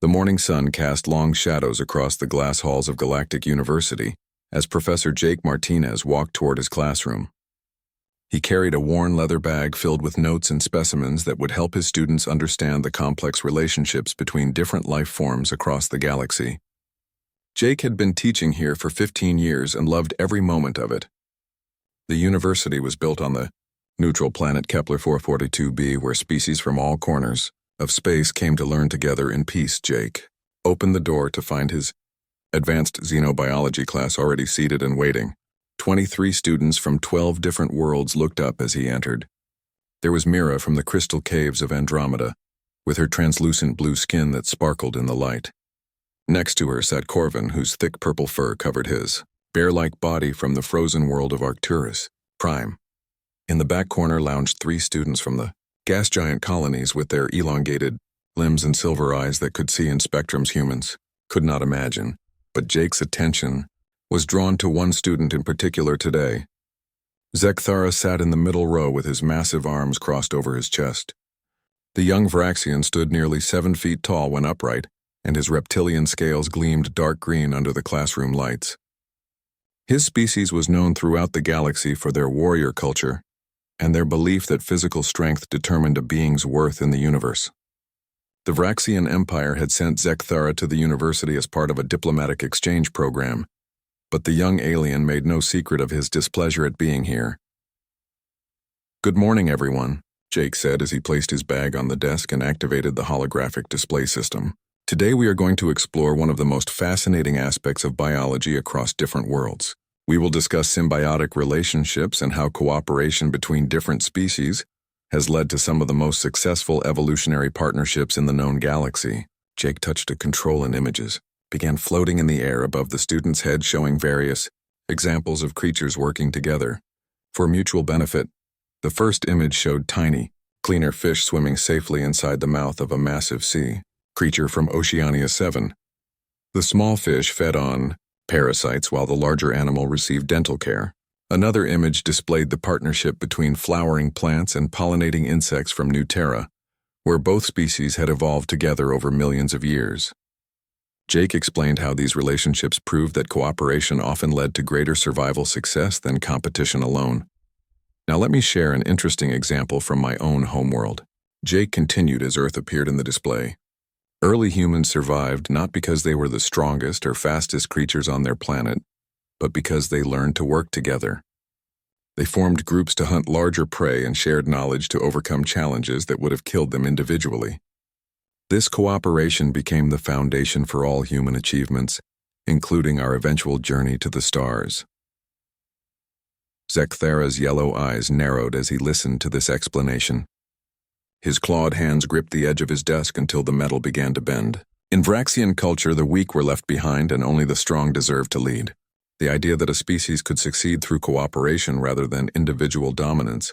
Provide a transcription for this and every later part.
The morning sun cast long shadows across the glass halls of Galactic University as Professor Jake Martinez walked toward his classroom. He carried a worn leather bag filled with notes and specimens that would help his students understand the complex relationships between different life forms across the galaxy. Jake had been teaching here for 15 years and loved every moment of it. The university was built on the neutral planet Kepler 442b, where species from all corners of space came to learn together in peace. Jake opened the door to find his advanced xenobiology class already seated and waiting. 23 students from 12 different worlds looked up as he entered. There was Mira from the crystal caves of Andromeda, with her translucent blue skin that sparkled in the light. Next to her sat Corvin, whose thick purple fur covered his bear-like body from the frozen world of Arcturus Prime. In the back corner lounged 3 students from the gas giant colonies with their elongated limbs and silver eyes that could see in spectrums humans could not imagine. But Jake's attention was drawn to one student in particular today. Zekthara sat in the middle row with his massive arms crossed over his chest. The young Vraxian stood nearly 7 feet tall when upright, and his reptilian scales gleamed dark green under the classroom lights. His species was known throughout the galaxy for their warrior culture and their belief that physical strength determined a being's worth in the universe. The Vraxian Empire had sent Zekthara to the university as part of a diplomatic exchange program, but the young alien made no secret of his displeasure at being here. "Good morning, everyone," Jake said as he placed his bag on the desk and activated the holographic display system. "Today we are going to explore one of the most fascinating aspects of biology across different worlds. We will discuss symbiotic relationships and how cooperation between different species has led to some of the most successful evolutionary partnerships in the known galaxy." Jake touched a control and images began floating in the air above the student's head, showing various examples of creatures working together for mutual benefit. The first image showed tiny, cleaner fish swimming safely inside the mouth of a massive sea creature from Oceania 7. The small fish fed on parasites while the larger animal received dental care. Another image displayed the partnership between flowering plants and pollinating insects from New Terra, where both species had evolved together over millions of years. Jake explained how these relationships proved that cooperation often led to greater survival success than competition alone. "Now let me share an interesting example from my own homeworld." Jake continued as Earth appeared in the display. Early humans survived not because they were the strongest or fastest creatures on their planet, but because they learned to work together. They formed groups to hunt larger prey and shared knowledge to overcome challenges that would have killed them individually. This cooperation became the foundation for all human achievements, including our eventual journey to the stars. Zekthara's yellow eyes narrowed as he listened to this explanation. His clawed hands gripped the edge of his desk until the metal began to bend. In Vraxian culture, the weak were left behind and only the strong deserved to lead. The idea that a species could succeed through cooperation rather than individual dominance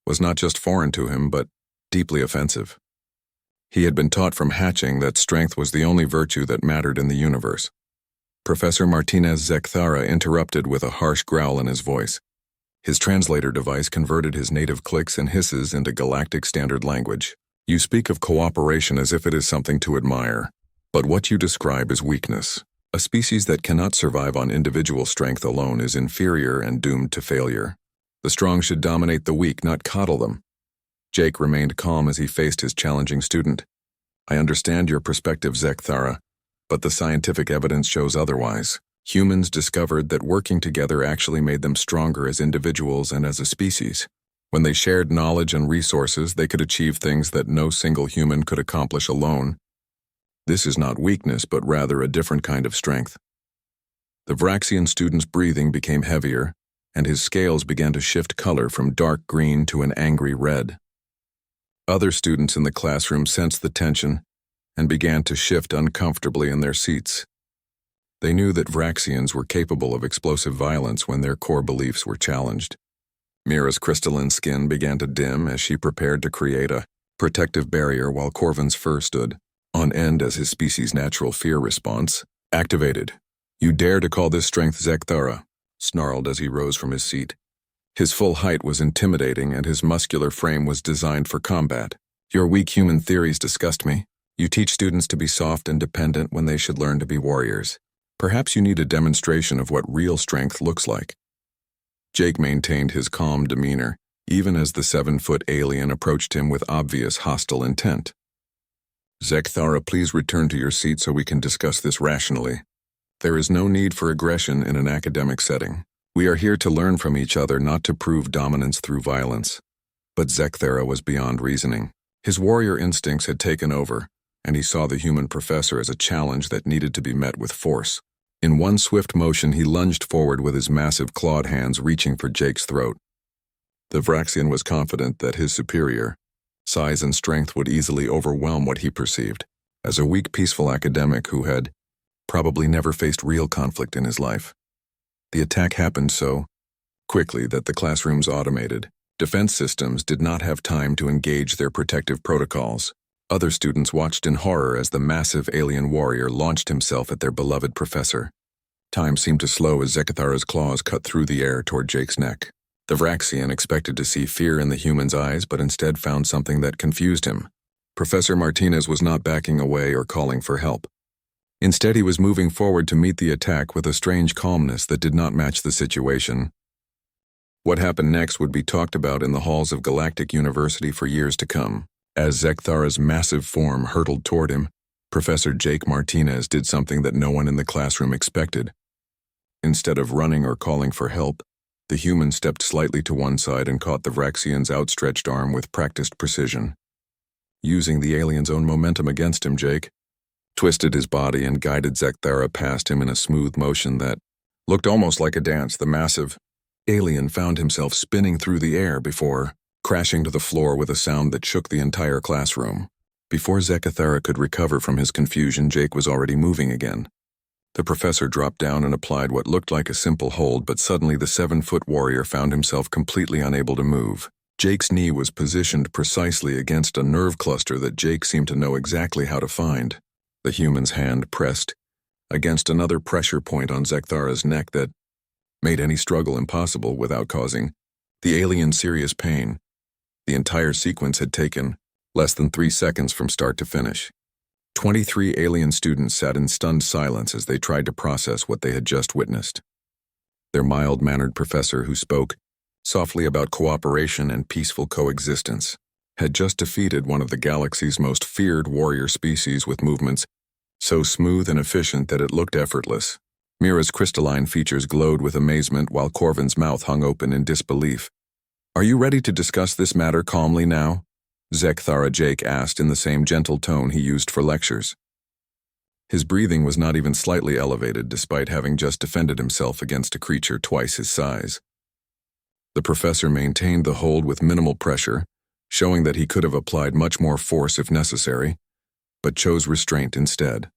was not just foreign to him, but deeply offensive. He had been taught from hatching that strength was the only virtue that mattered in the universe. Professor Martinez Zekthara interrupted with a harsh growl in his voice. His translator device converted his native clicks and hisses into galactic standard language. "You speak of cooperation as if it is something to admire, but what you describe is weakness. A species that cannot survive on individual strength alone is inferior and doomed to failure. The strong should dominate the weak, not coddle them." Jake remained calm as he faced his challenging student. "I understand your perspective, Zekthara, but the scientific evidence shows otherwise. Humans discovered that working together actually made them stronger as individuals and as a species. When they shared knowledge and resources, they could achieve things that no single human could accomplish alone. This is not weakness, but rather a different kind of strength." The Vraxian student's breathing became heavier, and his scales began to shift color from dark green to an angry red. Other students in the classroom sensed the tension and began to shift uncomfortably in their seats. They knew that Vraxians were capable of explosive violence when their core beliefs were challenged. Mira's crystalline skin began to dim as she prepared to create a protective barrier, while Corvin's fur stood on end as his species' natural fear response activated. "You dare to call this strength, Zekthara?" snarled as he rose from his seat. His full height was intimidating and his muscular frame was designed for combat. "Your weak human theories disgust me. You teach students to be soft and dependent when they should learn to be warriors. Perhaps you need a demonstration of what real strength looks like." Jake maintained his calm demeanor, even as the 7-foot alien approached him with obvious hostile intent. "Zekthara, please return to your seat so we can discuss this rationally. There is no need for aggression in an academic setting. We are here to learn from each other, not to prove dominance through violence." But Zekthara was beyond reasoning. His warrior instincts had taken over, and he saw the human professor as a challenge that needed to be met with force. In one swift motion, he lunged forward with his massive clawed hands reaching for Jake's throat. The Vraxian was confident that his superior size and strength would easily overwhelm what he perceived as a weak, peaceful academic who had probably never faced real conflict in his life. The attack happened so quickly that the classroom's automated defense systems did not have time to engage their protective protocols. Other students watched in horror as the massive alien warrior launched himself at their beloved professor. Time seemed to slow as Zekthara's claws cut through the air toward Jake's neck. The Vraxian expected to see fear in the human's eyes, but instead found something that confused him. Professor Martinez was not backing away or calling for help. Instead, he was moving forward to meet the attack with a strange calmness that did not match the situation. What happened next would be talked about in the halls of Galactic University for years to come. As Zekthara's massive form hurtled toward him, Professor Jake Martinez did something that no one in the classroom expected. Instead of running or calling for help, the human stepped slightly to one side and caught the Vraxian's outstretched arm with practiced precision. Using the alien's own momentum against him, Jake twisted his body and guided Zekthara past him in a smooth motion that looked almost like a dance. The massive alien found himself spinning through the air before crashing to the floor with a sound that shook the entire classroom. Before Zekthara could recover from his confusion, Jake was already moving again. The professor dropped down and applied what looked like a simple hold, but suddenly the 7-foot warrior found himself completely unable to move. Jake's knee was positioned precisely against a nerve cluster that Jake seemed to know exactly how to find. The human's hand pressed against another pressure point on Zekthara's neck that made any struggle impossible without causing the alien serious pain. The entire sequence had taken less than 3 seconds from start to finish. 23 alien students sat in stunned silence as they tried to process what they had just witnessed. Their mild-mannered professor, who spoke softly about cooperation and peaceful coexistence, had just defeated one of the galaxy's most feared warrior species with movements so smooth and efficient that it looked effortless. Mira's crystalline features glowed with amazement while Corvin's mouth hung open in disbelief. "Are you ready to discuss this matter calmly now?" Zekthara Jake asked in the same gentle tone he used for lectures. His breathing was not even slightly elevated despite having just defended himself against a creature twice his size. The professor maintained the hold with minimal pressure, showing that he could have applied much more force if necessary, but chose restraint instead.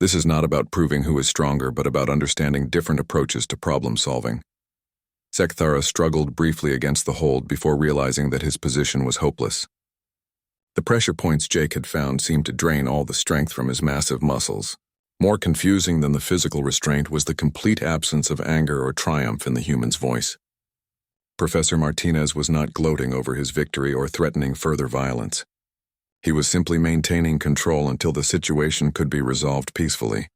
This is not about proving who is stronger, but about understanding different approaches to problem solving. Zekthara struggled briefly against the hold before realizing that his position was hopeless. The pressure points Jake had found seemed to drain all the strength from his massive muscles. More confusing than the physical restraint was the complete absence of anger or triumph in the human's voice. Professor Martinez was not gloating over his victory or threatening further violence. He was simply maintaining control until the situation could be resolved peacefully.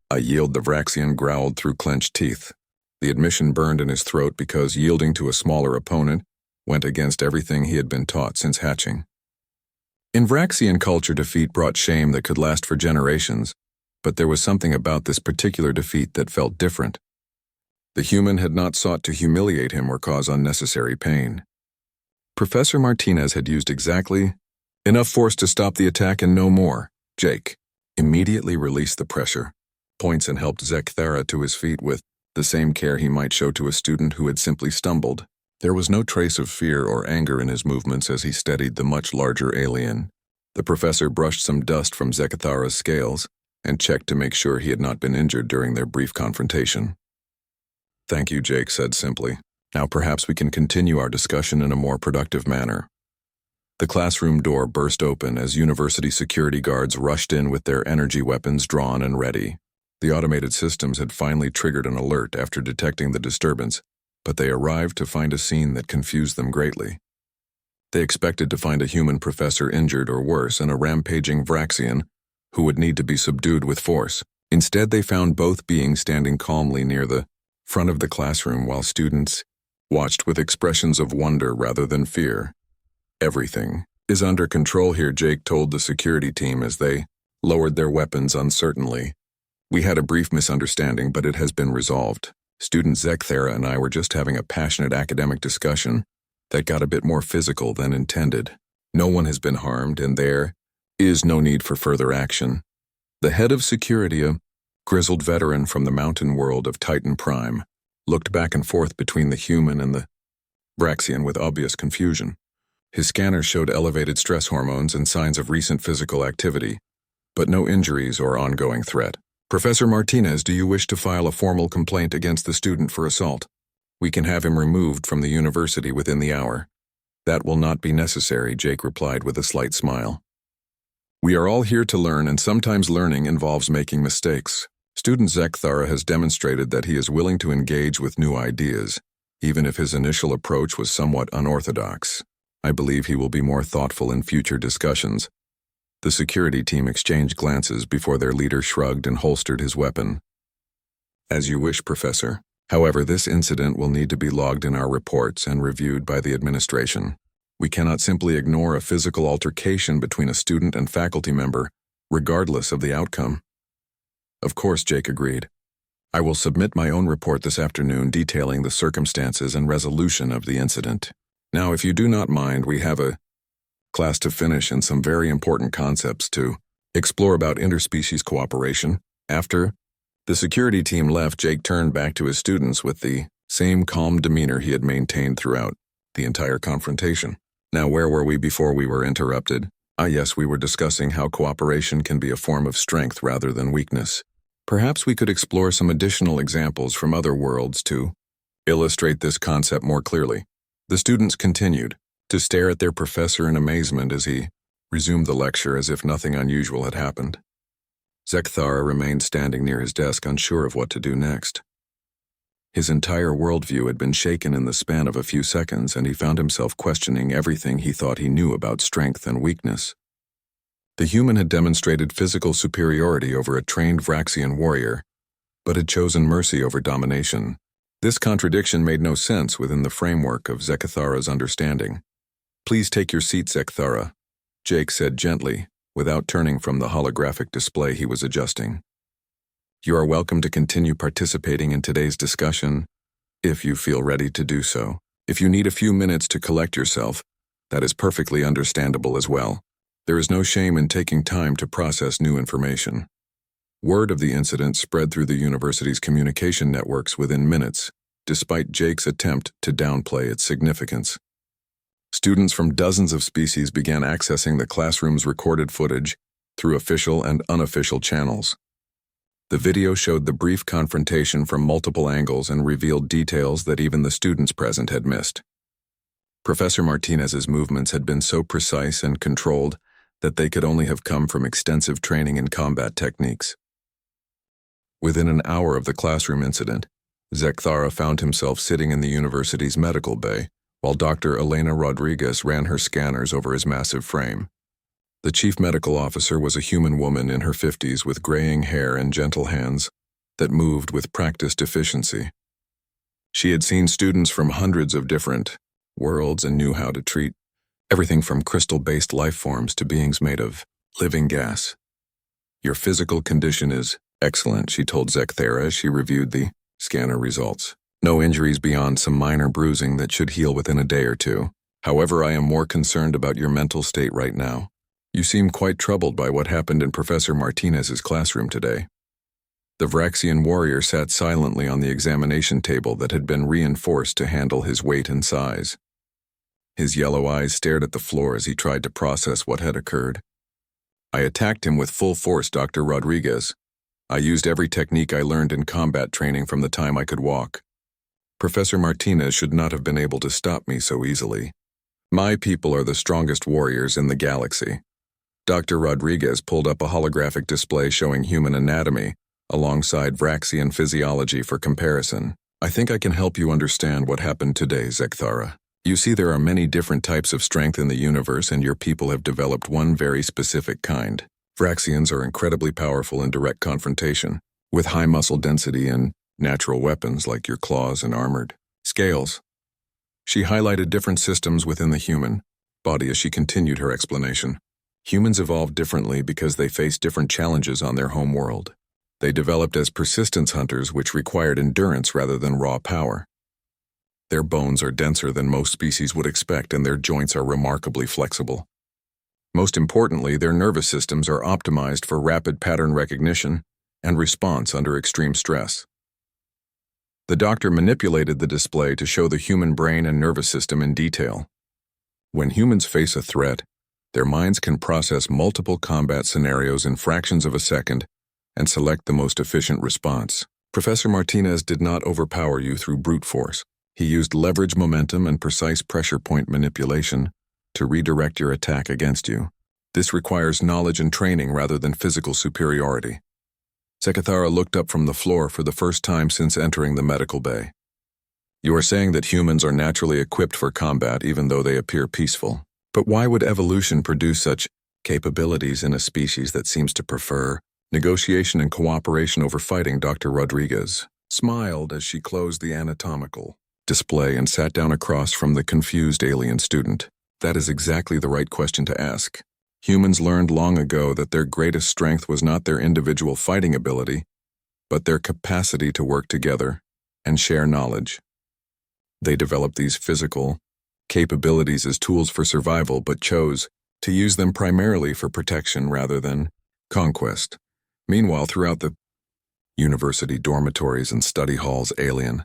"I yield," the Vraxian growled through clenched teeth. The admission burned in his throat because yielding to a smaller opponent went against everything he had been taught since hatching. In Vraxian culture, defeat brought shame that could last for generations, but there was something about this particular defeat that felt different. The human had not sought to humiliate him or cause unnecessary pain. Professor Martinez had used exactly enough force to stop the attack and no more. Jake immediately released the pressure points and helped Zekthara to his feet with the same care he might show to a student who had simply stumbled. There was no trace of fear or anger in his movements as he steadied the much larger alien. The professor brushed some dust from Zekthara's scales and checked to make sure he had not been injured during their brief confrontation. "Thank you," Jake said simply. "Now perhaps we can continue our discussion in a more productive manner." The classroom door burst open as university security guards rushed in with their energy weapons drawn and ready. The automated systems had finally triggered an alert after detecting the disturbance, but they arrived to find a scene that confused them greatly. They expected to find a human professor injured or worse and a rampaging Vraxian who would need to be subdued with force. Instead, they found both beings standing calmly near the front of the classroom while students watched with expressions of wonder rather than fear. "Everything is under control here," Jake told the security team as they lowered their weapons uncertainly. "We had a brief misunderstanding, but it has been resolved. Student Zekthera and I were just having a passionate academic discussion that got a bit more physical than intended. No one has been harmed, and there is no need for further action." The head of security, a grizzled veteran from the mountain world of Titan Prime, looked back and forth between the human and the Vraxian with obvious confusion. His scanners showed elevated stress hormones and signs of recent physical activity, but no injuries or ongoing threat. "Professor Martinez, do you wish to file a formal complaint against the student for assault? We can have him removed from the university within the hour." "That will not be necessary," Jake replied with a slight smile. "We are all here to learn, and sometimes learning involves making mistakes. Student Zekthara has demonstrated that he is willing to engage with new ideas, even if his initial approach was somewhat unorthodox. I believe he will be more thoughtful in future discussions." The security team exchanged glances before their leader shrugged and holstered his weapon. "As you wish, Professor. However, this incident will need to be logged in our reports and reviewed by the administration. We cannot simply ignore a physical altercation between a student and faculty member, regardless of the outcome." "Of course," Jake agreed. "I will submit my own report this afternoon detailing the circumstances and resolution of the incident. Now, if you do not mind, we have a class to finish and some very important concepts to explore about interspecies cooperation." After the security team left, Jake turned back to his students with the same calm demeanor he had maintained throughout the entire confrontation. "Now, where were we before we were interrupted?" Yes, we were discussing how cooperation can be a form of strength rather than weakness. Perhaps we could explore some additional examples from other worlds to illustrate this concept more clearly." The students continued to stare at their professor in amazement as he resumed the lecture as if nothing unusual had happened. Zekthara remained standing near his desk, unsure of what to do next. His entire worldview had been shaken in the span of a few seconds, and he found himself questioning everything he thought he knew about strength and weakness. The human had demonstrated physical superiority over a trained Vraxian warrior, but had chosen mercy over domination. This contradiction made no sense within the framework of Zekthara's understanding. "Please take your seat, Zekthara," Jake said gently, without turning from the holographic display he was adjusting. "You are welcome to continue participating in today's discussion, if you feel ready to do so. If you need a few minutes to collect yourself, that is perfectly understandable as well. There is no shame in taking time to process new information." Word of the incident spread through the university's communication networks within minutes, despite Jake's attempt to downplay its significance. Students from dozens of species began accessing the classroom's recorded footage through official and unofficial channels. The video showed the brief confrontation from multiple angles and revealed details that even the students present had missed. Professor Martinez's movements had been so precise and controlled that they could only have come from extensive training in combat techniques. Within an hour of the classroom incident, Zekthara found himself sitting in the university's medical bay, while Dr. Elena Rodriguez ran her scanners over his massive frame. The chief medical officer was a human woman in her 50s with graying hair and gentle hands that moved with practiced efficiency. She had seen students from hundreds of different worlds and knew how to treat everything from crystal-based life forms to beings made of living gas. "Your physical condition is excellent," she told Zekthara as she reviewed the scanner results. "No injuries beyond some minor bruising that should heal within a day or two. However, I am more concerned about your mental state right now. You seem quite troubled by what happened in Professor Martinez's classroom today." The Vraxian warrior sat silently on the examination table that had been reinforced to handle his weight and size. His yellow eyes stared at the floor as he tried to process what had occurred. "I attacked him with full force, Dr. Rodriguez. I used every technique I learned in combat training from the time I could walk. Professor Martinez should not have been able to stop me so easily. My people are the strongest warriors in the galaxy." Dr. Rodriguez pulled up a holographic display showing human anatomy alongside Vraxian physiology for comparison. "I think I can help you understand what happened today, Zekthara. You see, there are many different types of strength in the universe, and your people have developed one very specific kind. Vraxians are incredibly powerful in direct confrontation, with high muscle density and natural weapons like your claws and armored scales. She highlighted different systems within the human body as she continued her explanation. Humans evolved differently because they faced different challenges on their home world. They developed as persistence hunters, which required endurance rather than raw power. Their bones are denser than most species would expect, and their joints are remarkably flexible. Most importantly, their nervous systems are optimized for rapid pattern recognition and response under extreme stress. The doctor manipulated the display to show the human brain and nervous system in detail. When humans face a threat, their minds can process multiple combat scenarios in fractions of a second and select the most efficient response. Professor Martinez did not overpower you through brute force. He used leverage momentum and precise pressure point manipulation to redirect your attack against you. This requires knowledge and training rather than physical superiority. Sekithara looked up from the floor for the first time since entering the medical bay. You are saying that humans are naturally equipped for combat even though they appear peaceful. But why would evolution produce such capabilities in a species that seems to prefer negotiation and cooperation over fighting? Dr. Rodriguez smiled as she closed the anatomical display and sat down across from the confused alien student. That is exactly the right question to ask. Humans learned long ago that their greatest strength was not their individual fighting ability, but their capacity to work together and share knowledge. They developed these physical capabilities as tools for survival, but chose to use them primarily for protection rather than conquest. Meanwhile, throughout the university dormitories and study halls, alien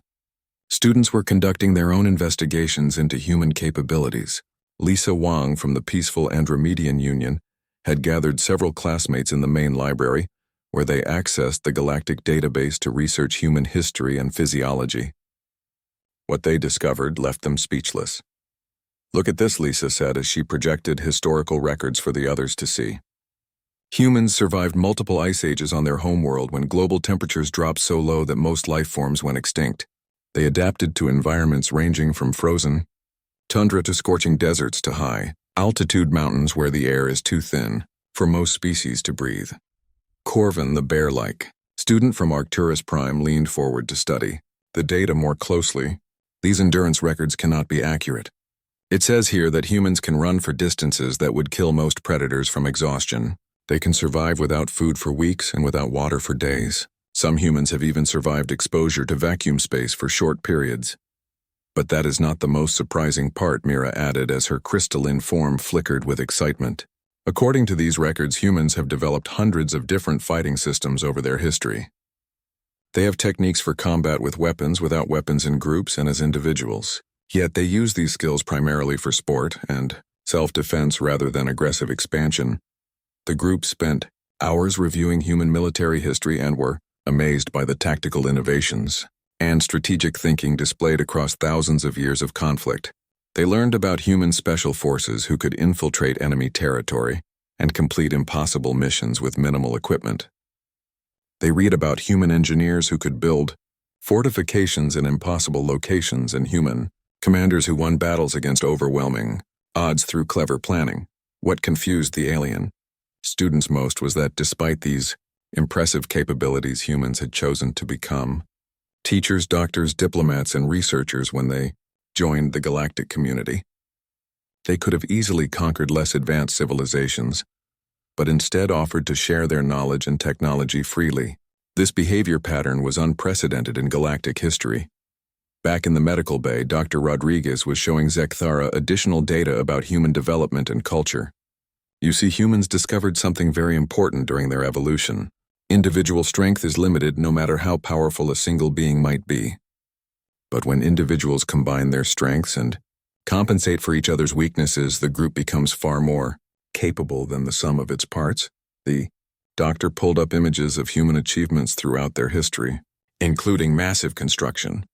students were conducting their own investigations into human capabilities. Lisa Wang from the peaceful Andromedian Union had gathered several classmates in the main library, where they accessed the Galactic database to research human history and physiology. What they discovered left them speechless. Look at this, Lisa said as she projected historical records for the others to see. Humans survived multiple ice ages on their homeworld when global temperatures dropped so low that most life forms went extinct. They adapted to environments ranging from frozen tundra to scorching deserts to high-altitude mountains where the air is too thin for most species to breathe. Corvin, the bear-like student from Arcturus Prime, leaned forward to study the data more closely. These endurance records cannot be accurate. It says here that humans can run for distances that would kill most predators from exhaustion. They can survive without food for weeks and without water for days. Some humans have even survived exposure to vacuum space for short periods. But that is not the most surprising part, Mira added as her crystalline form flickered with excitement. According to these records, humans have developed hundreds of different fighting systems over their history. They have techniques for combat with weapons, without weapons, in groups and as individuals. Yet they use these skills primarily for sport and self-defense rather than aggressive expansion. The group spent hours reviewing human military history and were amazed by the tactical innovations and strategic thinking displayed across thousands of years of conflict. They learned about human special forces who could infiltrate enemy territory and complete impossible missions with minimal equipment. They read about human engineers who could build fortifications in impossible locations and human commanders who won battles against overwhelming odds through clever planning. What confused the alien students most was that despite these impressive capabilities, humans had chosen to become teachers, doctors, diplomats, and researchers when they joined the galactic community. They could have easily conquered less advanced civilizations, but instead offered to share their knowledge and technology freely. This behavior pattern was unprecedented in galactic history. Back in the medical bay, Dr. Rodriguez was showing Sekithara additional data about human development and culture. You see, humans discovered something very important during their evolution. Individual strength is limited no matter how powerful a single being might be. But when individuals combine their strengths and compensate for each other's weaknesses, the group becomes far more capable than the sum of its parts. The doctor pulled up images of human achievements throughout their history, including massive construction,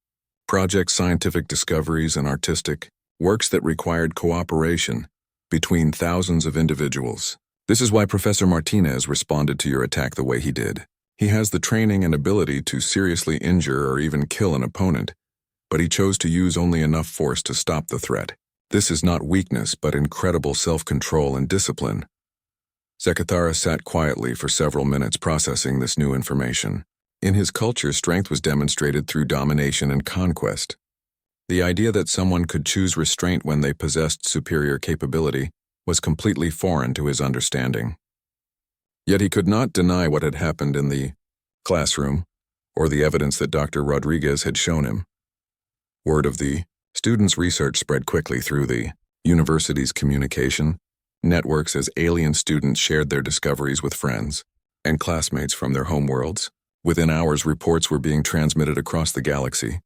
projects, scientific discoveries, and artistic works that required cooperation between thousands of individuals. This is why Professor Martinez responded to your attack the way he did. He has the training and ability to seriously injure or even kill an opponent, but he chose to use only enough force to stop the threat. This is not weakness, but incredible self-control and discipline. Zechthara sat quietly for several minutes processing this new information. In his culture, strength was demonstrated through domination and conquest. The idea that someone could choose restraint when they possessed superior capability was completely foreign to his understanding. Yet he could not deny what had happened in the classroom, or the evidence that Dr. Rodriguez had shown him. Word of the students' research spread quickly through the university's communication networks as alien students shared their discoveries with friends and classmates from their homeworlds. Within hours, reports were being transmitted across the galaxy.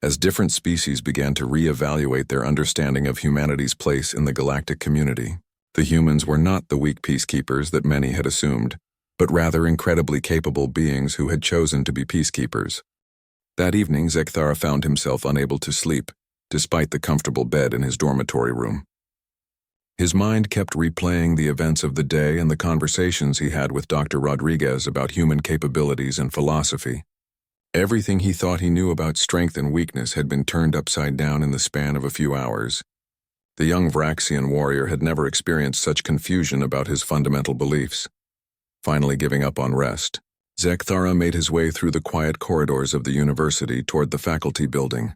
As different species began to re-evaluate their understanding of humanity's place in the galactic community, the humans were not the weak peacekeepers that many had assumed, but rather incredibly capable beings who had chosen to be peacekeepers. That evening, Zechthara found himself unable to sleep, despite the comfortable bed in his dormitory room. His mind kept replaying the events of the day and the conversations he had with Dr. Rodriguez about human capabilities and philosophy. Everything he thought he knew about strength and weakness had been turned upside down in the span of a few hours. The young Vraxian warrior had never experienced such confusion about his fundamental beliefs. Finally giving up on rest, Zechthara made his way through the quiet corridors of the university toward the faculty building.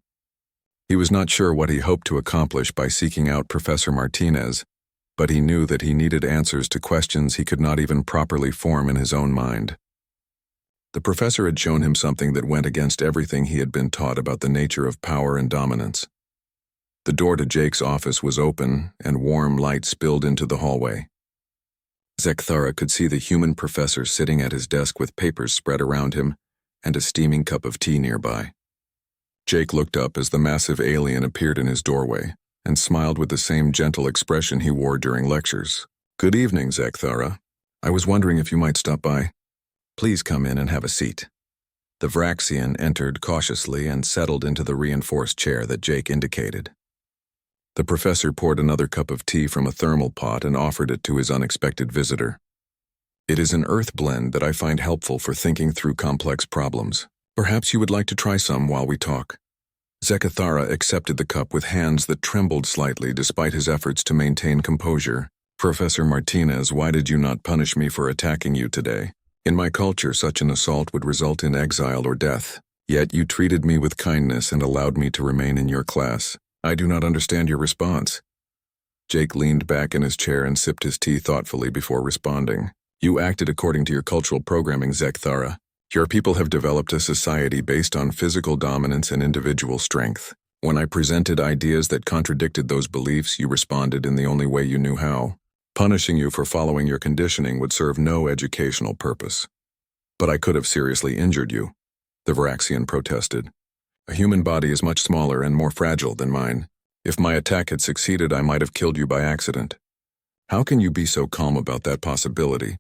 He was not sure what he hoped to accomplish by seeking out Professor Martinez, but he knew that he needed answers to questions he could not even properly form in his own mind. The professor had shown him something that went against everything he had been taught about the nature of power and dominance. The door to Jake's office was open, and warm light spilled into the hallway. Zechthara could see the human professor sitting at his desk with papers spread around him and a steaming cup of tea nearby. Jake looked up as the massive alien appeared in his doorway and smiled with the same gentle expression he wore during lectures. "Good evening, Zechthara. I was wondering if you might stop by. Please come in and have a seat." The Vraxian entered cautiously and settled into the reinforced chair that Jake indicated. The professor poured another cup of tea from a thermal pot and offered it to his unexpected visitor. "It is an earth blend that I find helpful for thinking through complex problems. Perhaps you would like to try some while we talk." Zechthara accepted the cup with hands that trembled slightly despite his efforts to maintain composure. "Professor Martinez, why did you not punish me for attacking you today? In my culture, such an assault would result in exile or death. Yet you treated me with kindness and allowed me to remain in your class. I do not understand your response." Jake leaned back in his chair and sipped his tea thoughtfully before responding. "You acted according to your cultural programming, Zechthara. Your people have developed a society based on physical dominance and individual strength. When I presented ideas that contradicted those beliefs, you responded in the only way you knew how. Punishing you for following your conditioning would serve no educational purpose. But I could have seriously injured you," the Vraxian protested. "A human body is much smaller and more fragile than mine. If my attack had succeeded, I might have killed you by accident. How can you be so calm about that possibility?"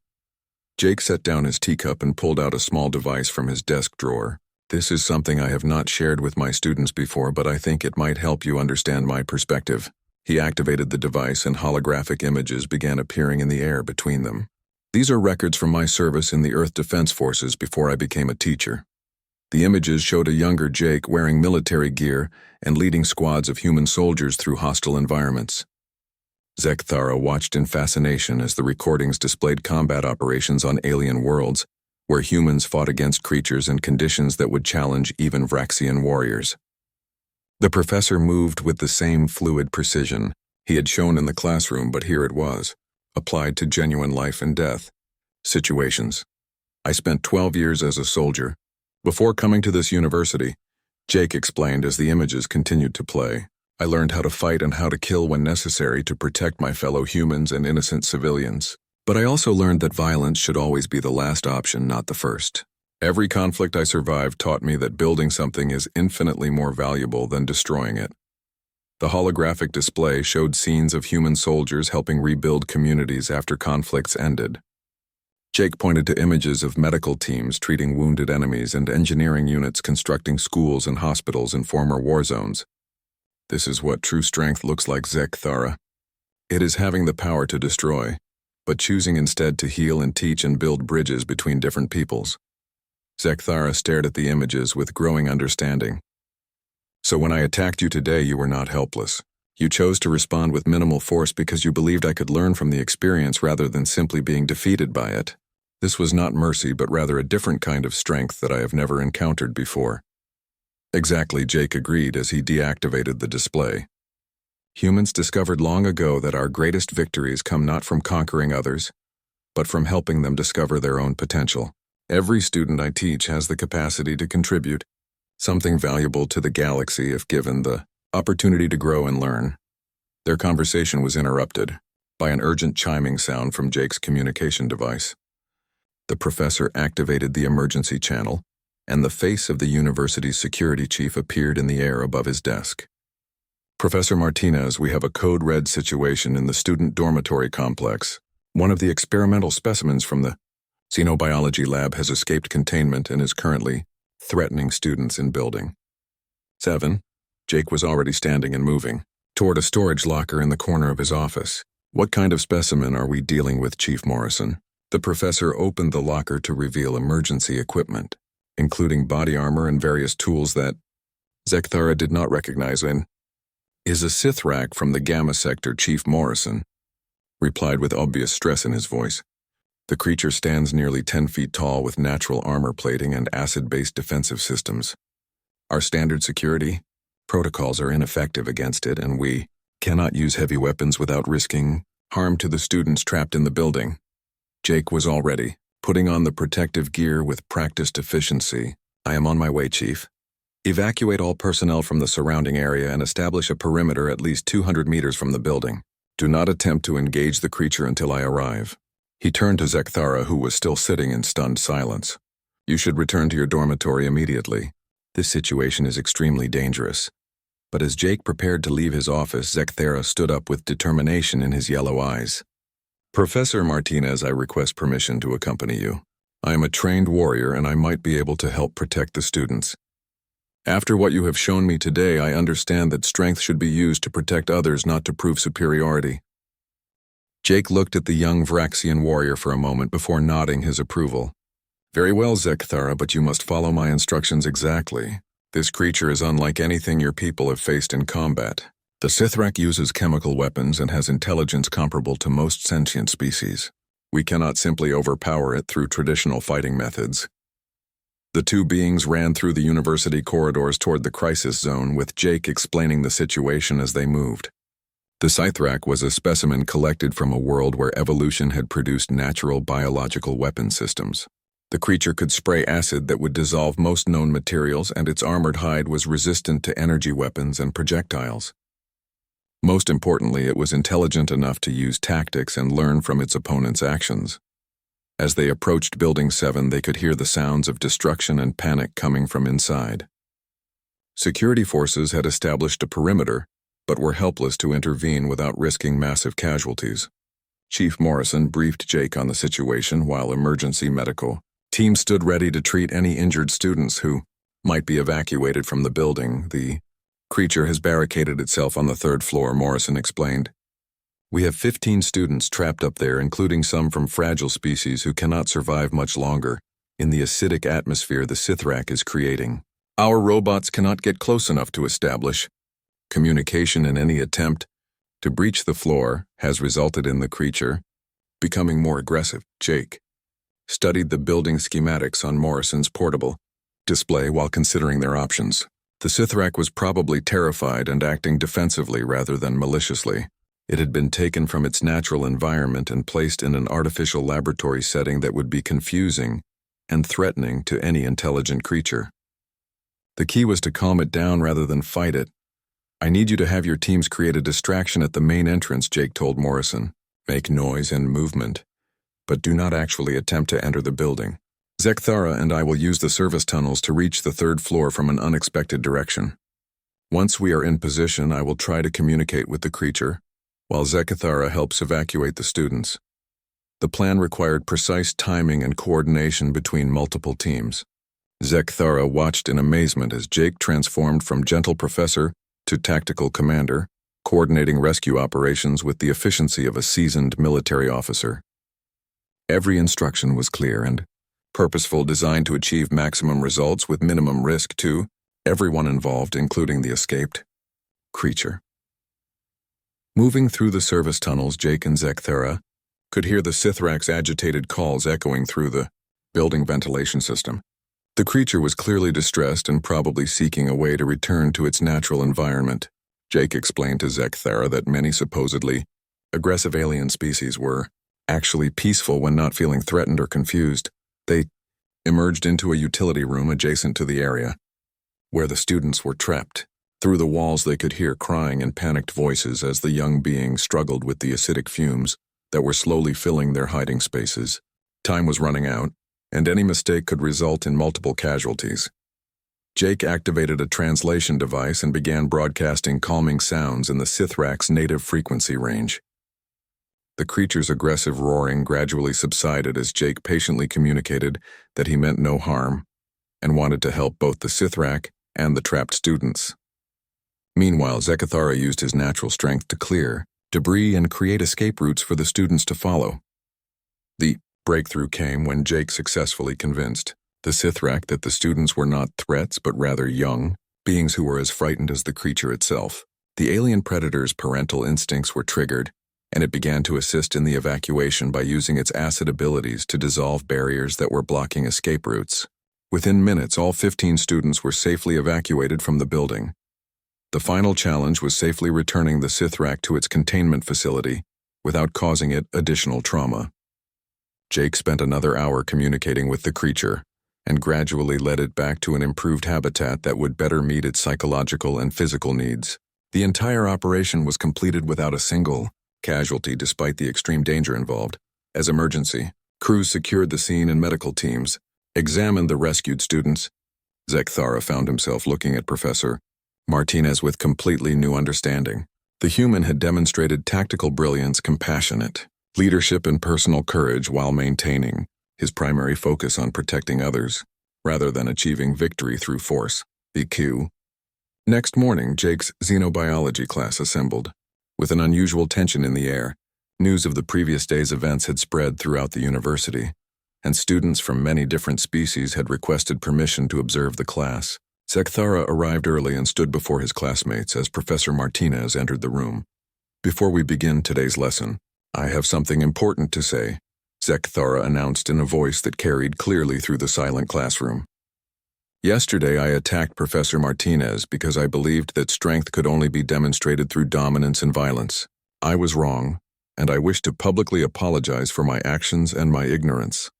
Jake set down his teacup and pulled out a small device from his desk drawer. "This is something I have not shared with my students before, but I think it might help you understand my perspective." He activated the device and holographic images began appearing in the air between them. "These are records from my service in the Earth Defense Forces before I became a teacher." The images showed a younger Jake wearing military gear and leading squads of human soldiers through hostile environments. Zechthara watched in fascination as the recordings displayed combat operations on alien worlds, where humans fought against creatures in conditions that would challenge even Vraxian warriors. The professor moved with the same fluid precision he had shown in the classroom, but here it was, applied to genuine life and death situations. "I spent 12 years as a soldier. Before coming to this university," Jake explained as the images continued to play, "I learned how to fight and how to kill when necessary to protect my fellow humans and innocent civilians. But I also learned that violence should always be the last option, not the first. Every conflict I survived taught me that building something is infinitely more valuable than destroying it." The holographic display showed scenes of human soldiers helping rebuild communities after conflicts ended. Jake pointed to images of medical teams treating wounded enemies and engineering units constructing schools and hospitals in former war zones. "This is what true strength looks like, Zechthara. It is having the power to destroy, but choosing instead to heal and teach and build bridges between different peoples." Zechthara stared at the images with growing understanding. "So when I attacked you today, you were not helpless. You chose to respond with minimal force because you believed I could learn from the experience rather than simply being defeated by it. This was not mercy, but rather a different kind of strength that I have never encountered before. Exactly, Jake agreed as he deactivated the display. Humans discovered long ago that our greatest victories come not from conquering others, but from helping them discover their own potential. Every student I teach has the capacity to contribute something valuable to the galaxy if given the opportunity to grow and learn. Their conversation was interrupted by an urgent chiming sound from Jake's communication device. The professor activated the emergency channel, and the face of the university's security chief appeared in the air above his desk. Professor Martinez, we have a code red situation in the student dormitory complex. One of the experimental specimens from the xenobiology lab has escaped containment and is currently threatening students in building 7. Jake was already standing and moving toward a storage locker in the corner of his office. What kind of specimen are we dealing with, Chief Morrison? The professor opened the locker to reveal emergency equipment, including body armor and various tools that Zekthara did not recognize. In is a Sith rack from the Gamma Sector, Chief Morrison replied with obvious stress in his voice. The creature stands nearly 10 feet tall with natural armor plating and acid-based defensive systems. Our standard security protocols are ineffective against it, and we cannot use heavy weapons without risking harm to the students trapped in the building. Jake was already putting on the protective gear with practiced efficiency. I am on my way, Chief. Evacuate all personnel from the surrounding area and establish a perimeter at least 200 meters from the building. Do not attempt to engage the creature until I arrive. He turned to Zekthara, who was still sitting in stunned silence. You should return to your dormitory immediately. This situation is extremely dangerous. But as Jake prepared to leave his office, Zekthara stood up with determination in his yellow eyes. Professor Martinez, I request permission to accompany you. I am a trained warrior and I might be able to help protect the students. After what you have shown me today, I understand that strength should be used to protect others, not to prove superiority. Jake looked at the young Vraxian warrior for a moment before nodding his approval. Very well, Zekthara, but you must follow my instructions exactly. This creature is unlike anything your people have faced in combat. The Sithrak uses chemical weapons and has intelligence comparable to most sentient species. We cannot simply overpower it through traditional fighting methods. The two beings ran through the university corridors toward the crisis zone, with Jake explaining the situation as they moved. The Sithrak was a specimen collected from a world where evolution had produced natural biological weapon systems. The creature could spray acid that would dissolve most known materials, and its armored hide was resistant to energy weapons and projectiles. Most importantly, it was intelligent enough to use tactics and learn from its opponent's actions. As they approached Building 7, they could hear the sounds of destruction and panic coming from inside. Security forces had established a perimeter, but were helpless to intervene without risking massive casualties. Chief Morrison briefed Jake on the situation while emergency medical teams stood ready to treat any injured students who might be evacuated from the building. The creature has barricaded itself on the 3rd floor, Morrison explained. We have 15 students trapped up there, including some from fragile species who cannot survive much longer in the acidic atmosphere the Sithrak is creating. Our robots cannot get close enough to establish communication, and any attempt to breach the floor has resulted in the creature becoming more aggressive. Jake studied the building schematics on Morrison's portable display while considering their options. The Sithrak was probably terrified and acting defensively rather than maliciously. It had been taken from its natural environment and placed in an artificial laboratory setting that would be confusing and threatening to any intelligent creature. The key was to calm it down rather than fight it. I need you to have your teams create a distraction at the main entrance, Jake told Morrison. Make noise and movement, but do not actually attempt to enter the building. Zekthara and I will use the service tunnels to reach the 3rd floor from an unexpected direction. Once we are in position, I will try to communicate with the creature, while Zekthara helps evacuate the students. The plan required precise timing and coordination between multiple teams. Zekthara watched in amazement as Jake transformed from gentle professor to tactical commander, coordinating rescue operations with the efficiency of a seasoned military officer. Every instruction was clear and purposeful, designed to achieve maximum results with minimum risk to everyone involved, including the escaped creature. Moving through the service tunnels, Jake and Zekthera could hear the Sithrak's agitated calls echoing through the building ventilation system. The creature was clearly distressed and probably seeking a way to return to its natural environment. Jake explained to Zekthera that many supposedly aggressive alien species were actually peaceful when not feeling threatened or confused. They emerged into a utility room adjacent to the area where the students were trapped. Through the walls they could hear crying and panicked voices as the young beings struggled with the acidic fumes that were slowly filling their hiding spaces. Time was running out, and any mistake could result in multiple casualties. Jake activated a translation device and began broadcasting calming sounds in the Sithrak's native frequency range. The creature's aggressive roaring gradually subsided as Jake patiently communicated that he meant no harm and wanted to help both the Sithrak and the trapped students. Meanwhile, Zekthara used his natural strength to clear debris and create escape routes for the students to follow. The breakthrough came when Jake successfully convinced the Sithrak that the students were not threats but rather young beings who were as frightened as the creature itself. The alien predator's parental instincts were triggered, and it began to assist in the evacuation by using its acid abilities to dissolve barriers that were blocking escape routes. Within minutes, all 15 students were safely evacuated from the building. The final challenge was safely returning the Sithrak to its containment facility without causing it additional trauma. Jake spent another hour communicating with the creature and gradually led it back to an improved habitat that would better meet its psychological and physical needs. The entire operation was completed without a single casualty despite the extreme danger involved. As emergency, crews secured the scene and medical teams examined the rescued students. Zekthara found himself looking at Professor Martinez with completely new understanding. The human had demonstrated tactical brilliance, compassionate leadership, and personal courage while maintaining his primary focus on protecting others, rather than achieving victory through force. EQ. Next morning, Jake's xenobiology class assembled. With an unusual tension in the air, news of the previous day's events had spread throughout the university, and students from many different species had requested permission to observe the class. Zekthara arrived early and stood before his classmates as Professor Martinez entered the room. "Before we begin today's lesson, I have something important to say," Zekthara announced in a voice that carried clearly through the silent classroom. "Yesterday I attacked Professor Martinez because I believed that strength could only be demonstrated through dominance and violence. I was wrong, and I wish to publicly apologize for my actions and my ignorance."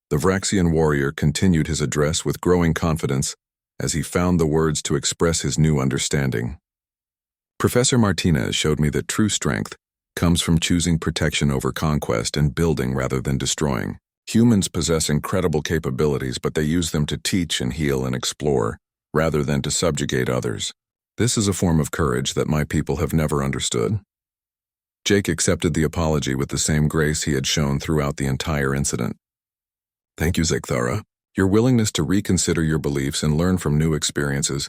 The Vraxian warrior continued his address with growing confidence as he found the words to express his new understanding. "Professor Martinez showed me that true strength comes from choosing protection over conquest and building rather than destroying. Humans possess incredible capabilities, but they use them to teach and heal and explore, rather than to subjugate others. This is a form of courage that my people have never understood." Jake accepted the apology with the same grace he had shown throughout the entire incident. "Thank you, Zekthara. Your willingness to reconsider your beliefs and learn from new experiences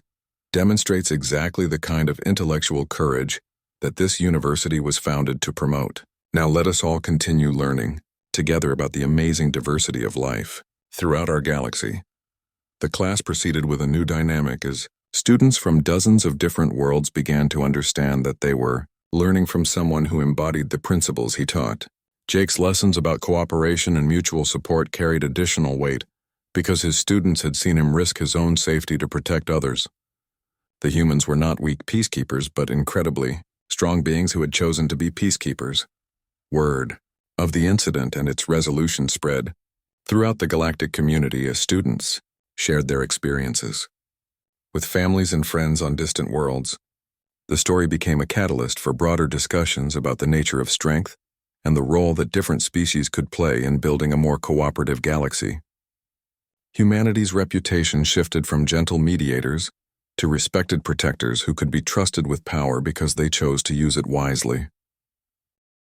demonstrates exactly the kind of intellectual courage that this university was founded to promote. Now let us all continue learning together about the amazing diversity of life throughout our galaxy." The class proceeded with a new dynamic as students from dozens of different worlds began to understand that they were learning from someone who embodied the principles he taught. Jake's lessons about cooperation and mutual support carried additional weight because his students had seen him risk his own safety to protect others. The humans were not weak peacekeepers, but incredibly strong beings who had chosen to be peacekeepers. Word of the incident and its resolution spread throughout the galactic community as students shared their experiences. With families and friends on distant worlds, the story became a catalyst for broader discussions about the nature of strength and the role that different species could play in building a more cooperative galaxy. Humanity's reputation shifted from gentle mediators to respected protectors who could be trusted with power because they chose to use it wisely.